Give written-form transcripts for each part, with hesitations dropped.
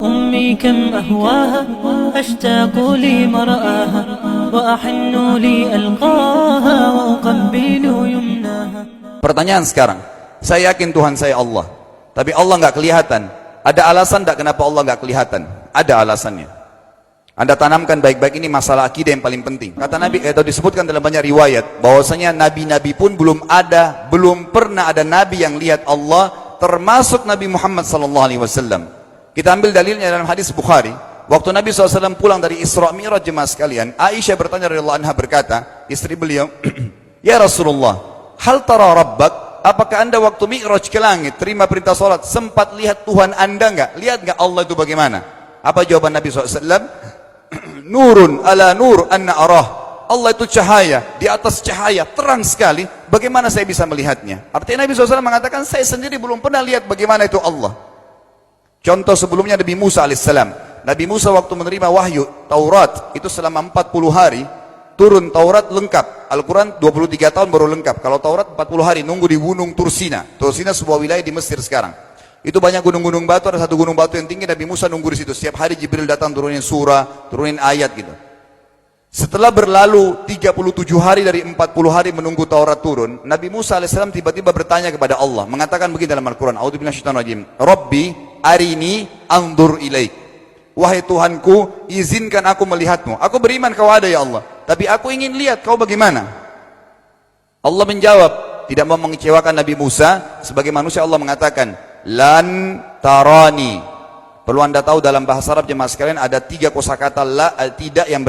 أمي كم أهواها أشتاق لمرآها وأحن لألقاها وأقبل يمناها. Pertanyaan sekarang, saya yakin Tuhan saya Allah, tapi Allah nggak kelihatan. Ada alasan tak kenapa Allah nggak kelihatan? Ada alasannya. Anda tanamkan baik-baik, ini masalah akidah yang paling penting. Kata Nabi, atau disebutkan dalam banyak riwayat, bahwasanya nabi-nabi pun belum pernah ada nabi yang lihat Allah, termasuk Nabi Muhammad SAW. Kita ambil dalilnya dalam hadis Bukhari. Waktu Nabi SAW pulang dari Isra Mi'raj, jemaah sekalian, Aisyah bertanya radhiyallahu anha, berkata, istri beliau, ya Rasulullah, hal tara rabbak? Apakah anda waktu Mi'raj ke langit, terima perintah sholat, sempat lihat Tuhan anda enggak? Lihat enggak Allah itu bagaimana? Apa jawaban Nabi SAW? Nurun ala nur anna arah. Allah itu cahaya, di atas cahaya, terang sekali. Bagaimana saya bisa melihatnya? Artinya Nabi SAW mengatakan, saya sendiri belum pernah lihat bagaimana itu Allah. Contoh sebelumnya Nabi Musa alaihissalam. Nabi Musa waktu menerima wahyu Taurat, itu selama 40 hari, turun Taurat lengkap. Al-Quran 23 tahun baru lengkap. Kalau Taurat 40 hari, nunggu di gunung Tursina. Tursina sebuah wilayah di Mesir sekarang. Itu banyak gunung-gunung batu, ada satu gunung batu yang tinggi, Nabi Musa nunggu di situ. Setiap hari Jibril datang turunin surah, turunin ayat gitu. Setelah berlalu 37 hari dari 40 hari menunggu Taurat turun, Nabi Musa alaihissalam tiba-tiba bertanya kepada Allah, mengatakan begini dalam Al-Quran, A'udzu billahi minasyaitonir rajim, Rabbi arini anzur ilaik. Wahai Tuhanku, izinkan aku melihatmu. Aku beriman kau ada ya Allah, tapi aku ingin lihat kau bagaimana. Allah menjawab, tidak mau mengecewakan Nabi Musa. Sebagai manusia Allah mengatakan, lan tarani. Perlu anda tahu dalam bahasa Arab jemaah sekalian, ada 3 kosakata la, tidak yang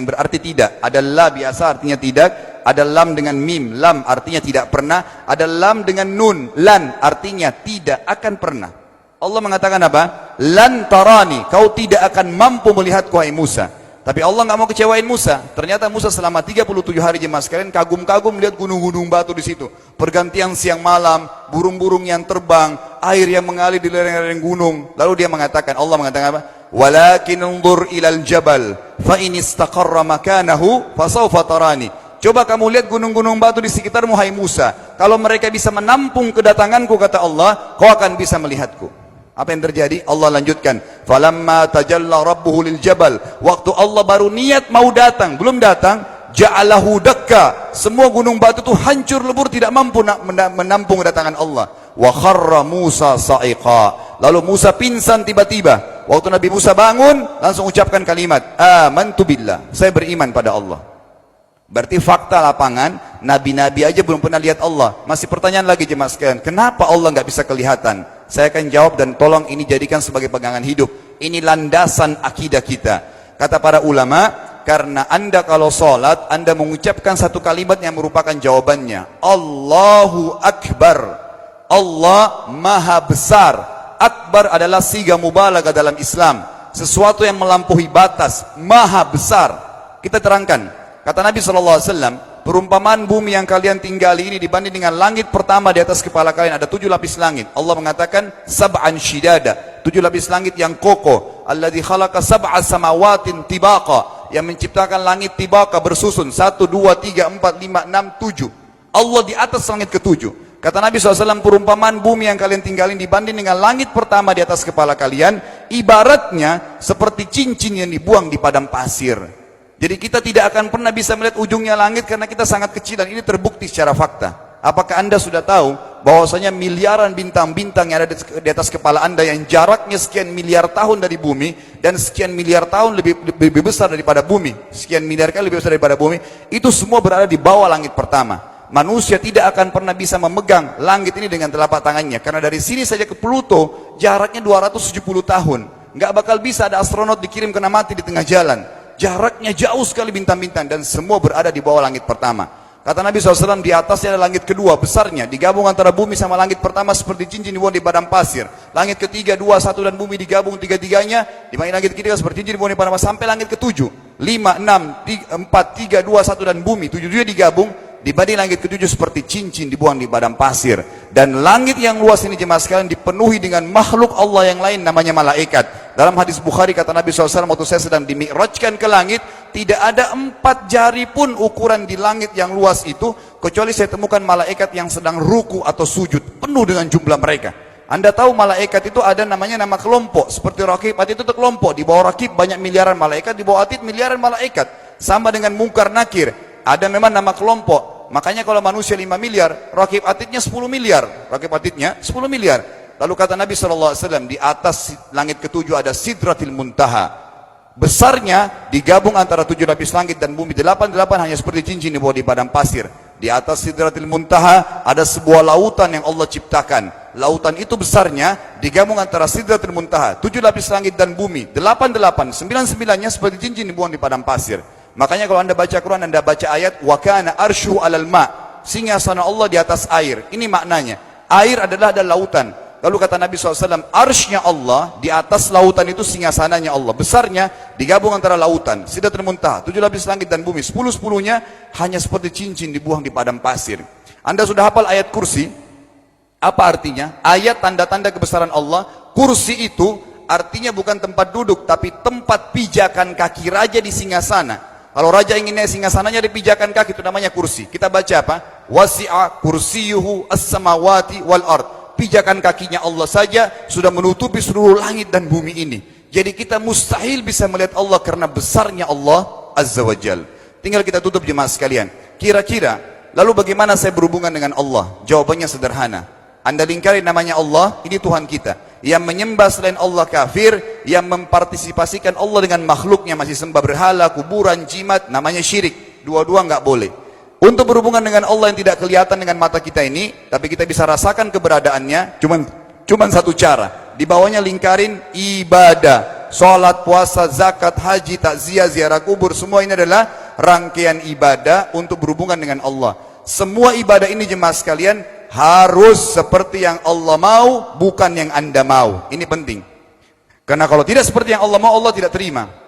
berarti tidak. Ada la biasa artinya tidak, ada lam dengan mim, lam artinya tidak pernah, ada lam dengan nun, lan artinya tidak akan pernah. Allah mengatakan apa? Lan tarani, kau tidak akan mampu melihatku wahai Musa. Tapi Allah nggak mau kecewain Musa. Ternyata Musa selama 37 hari jemaah sekalian kagum-kagum melihat gunung-gunung batu di situ. Pergantian siang malam, burung-burung yang terbang, air yang mengalir di lereng-lereng gunung. Lalu dia mengatakan, Allah mengatakan apa? Walakin unzur ilal jabal fa in istaqarra makanahu fasawfa tarani. Coba kamu lihat gunung-gunung batu di sekitarmu hai Musa. Kalau mereka bisa menampung kedatanganku, kata Allah, kau akan bisa melihatku. Apa yang terjadi? Allah lanjutkan, falamma tajalla rabbuhu lil jabal. Waktu Allah baru niat mau datang, belum datang, ja'alahu dakka. Semua gunung batu itu hancur lebur, tidak mampu menampung kedatangan Allah. Wa kharra Musa sa'iqa. Lalu Musa pingsan tiba-tiba. Waktu Nabi Musa bangun, langsung ucapkan kalimat, amantu billah. Saya beriman pada Allah. Berarti fakta lapangan, nabi-nabi aja belum pernah lihat Allah. Masih pertanyaan lagi jemaah sekalian, kenapa Allah nggak bisa kelihatan? Saya akan jawab dan tolong ini jadikan sebagai pegangan hidup. Ini landasan akidah kita. Kata para ulama, karena anda kalau sholat, anda mengucapkan satu kalimat yang merupakan jawabannya. Allahu Akbar. Allah Maha Besar. Akbar adalah siga mubalaghah dalam Islam. Sesuatu yang melampaui batas. Maha Besar. Kita terangkan. Kata Nabi SAW, perumpamaan bumi yang kalian tinggali ini dibanding dengan langit pertama di atas kepala kalian, ada 7 lapis langit. Allah mengatakan, sab'an shidada, 7 lapis langit yang kokoh. Alladzi khalaqa sab'a samawatin tibaqa, yang menciptakan langit tibaqa bersusun, 1, 2, 3, 4, 5, 6, 7. Allah di atas langit ke-7. Kata Nabi SAW, perumpamaan bumi yang kalian tinggalin dibanding dengan langit pertama di atas kepala kalian, ibaratnya seperti cincin yang dibuang di padang pasir. Jadi kita tidak akan pernah bisa melihat ujungnya langit karena kita sangat kecil, dan ini terbukti secara fakta. Apakah anda sudah tahu bahwasanya miliaran bintang-bintang yang ada di atas kepala anda yang jaraknya sekian miliar tahun dari bumi dan sekian miliar tahun lebih besar daripada bumi, sekian miliar kali lebih besar daripada bumi, itu semua berada di bawah langit pertama. Manusia tidak akan pernah bisa memegang langit ini dengan telapak tangannya, karena dari sini saja ke Pluto jaraknya 270 tahun. Nggak bakal bisa ada astronot dikirim kena mati di tengah jalan. Jaraknya jauh sekali bintang-bintang, dan semua berada di bawah langit pertama. Kata Nabi SAW, di atasnya ada langit kedua besarnya, digabung antara bumi sama langit pertama seperti cincin dibuang di padang pasir. Langit ketiga, 2, 1 dan bumi digabung tiga-tiganya, di mana langit ketiga seperti cincin dibuang di padang pasir, sampai langit ke-7, 5, 6, 4, 3, 2, 1 dan bumi, 7 digabung, dibanding langit ke-7 seperti cincin dibuang di padang pasir. Dan langit yang luas ini jemaah sekalian dipenuhi dengan makhluk Allah yang lain namanya malaikat. Dalam hadis Bukhari kata Nabi SAW, waktu saya sedang dimi'rajkan ke langit, tidak ada 4 jari pun ukuran di langit yang luas itu, kecuali saya temukan malaikat yang sedang ruku atau sujud, penuh dengan jumlah mereka. Anda tahu malaikat itu ada namanya nama kelompok. Seperti Raqib, Atid itu kelompok. Di bawah Raqib banyak miliaran malaikat, di bawah Atid miliaran malaikat. Sama dengan Munkar Nakir. Ada memang nama kelompok. Makanya kalau manusia 5 miliar, Raqib Atidnya 10 miliar. Raqib Atidnya 10 miliar. Lalu kata Nabi SAW, di atas langit ketujuh ada Sidratil Muntaha. Besarnya digabung antara 7 lapis langit dan bumi. 8 hanya seperti cincin di bawah di padang pasir. Di atas Sidratil Muntaha ada sebuah lautan yang Allah ciptakan. Lautan itu besarnya digabung antara Sidratil Muntaha, 7 lapis langit dan bumi. 8, 9-9-nya seperti cincin dibuang di padang pasir. Makanya kalau Anda baca Quran, Anda baca ayat wa kana arsyu 'alal ma'. Singgasana Allah di atas air. Ini maknanya. Air adalah ada lautan. Lalu kata Nabi SAW, arsy-nya Allah di atas lautan itu singgasananya Allah. Besarnya digabung antara lautan, Sidratul Muntaha, 7 lapis langit dan bumi. 10-10-nya hanya seperti cincin dibuang di padang pasir. Anda sudah hafal ayat kursi? Apa artinya? Ayat tanda-tanda kebesaran Allah. Kursi itu artinya bukan tempat duduk, tapi tempat pijakan kaki raja di singgasana. Kalau raja ingin naik singgasananya di pijakan kaki, itu namanya kursi. Kita baca apa? Wasi'a kursiyuhu as-samawati wal ard. Pijakan kakinya Allah saja sudah menutupi seluruh langit dan bumi ini. Jadi kita mustahil bisa melihat Allah karena besarnya Allah Azza wa Jal. Tinggal kita tutup jemaah sekalian. Kira-kira, lalu bagaimana saya berhubungan dengan Allah? Jawabannya sederhana. Anda lingkari namanya Allah, ini Tuhan kita. Yang menyembah selain Allah kafir, yang mempartisipasikan Allah dengan makhluknya, masih sembah berhala, kuburan, jimat, namanya syirik. Dua-dua nggak boleh. Untuk berhubungan dengan Allah yang tidak kelihatan dengan mata kita ini, tapi kita bisa rasakan keberadaannya, cuman satu cara. Di bawahnya lingkarin ibadah. Salat, puasa, zakat, haji, takziah, ziarah kubur, semua ini adalah rangkaian ibadah untuk berhubungan dengan Allah. Semua ibadah ini jemaah sekalian harus seperti yang Allah mau, bukan yang Anda mau. Ini penting. Karena kalau tidak seperti yang Allah mau, Allah tidak terima.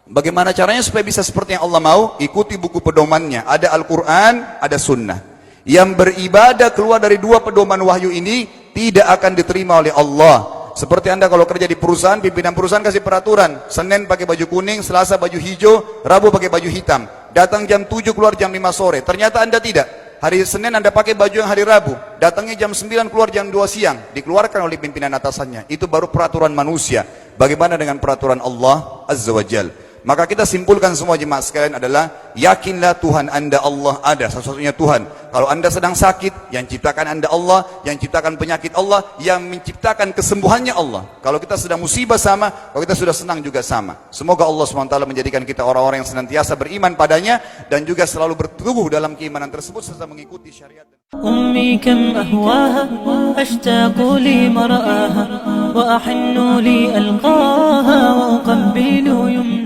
Bagaimana caranya supaya bisa seperti yang Allah mau? Ikuti buku pedomannya. Ada Al-Quran, ada Sunnah. Yang beribadah keluar dari 2 pedoman wahyu ini tidak akan diterima oleh Allah. Seperti Anda kalau kerja di perusahaan, pimpinan perusahaan kasih peraturan. Senin pakai baju kuning, Selasa baju hijau, Rabu pakai baju hitam. Datang jam 7, keluar jam 5 sore. Ternyata Anda tidak. Hari Senin Anda pakai baju yang hari Rabu. Datangnya jam 9, keluar jam 2 siang. Dikeluarkan oleh pimpinan atasannya. Itu baru peraturan manusia. Bagaimana dengan peraturan Allah Azza wa Jal? Maka kita simpulkan semua jemaah sekalian adalah, yakinlah Tuhan Anda Allah ada, satu-satunya Tuhan. Kalau Anda sedang sakit, yang ciptakan Anda Allah, yang ciptakan penyakit Allah, yang menciptakan kesembuhannya Allah. Kalau kita sedang musibah sama, kalau kita sudah senang juga sama. Semoga Allah SWT menjadikan kita orang-orang yang senantiasa beriman padanya, dan juga selalu berteguh dalam keimanan tersebut, serta mengikuti syariat. أمي كم أهواها أشتاق لمرآها وأحن لي ألقاها وأقبل يمناها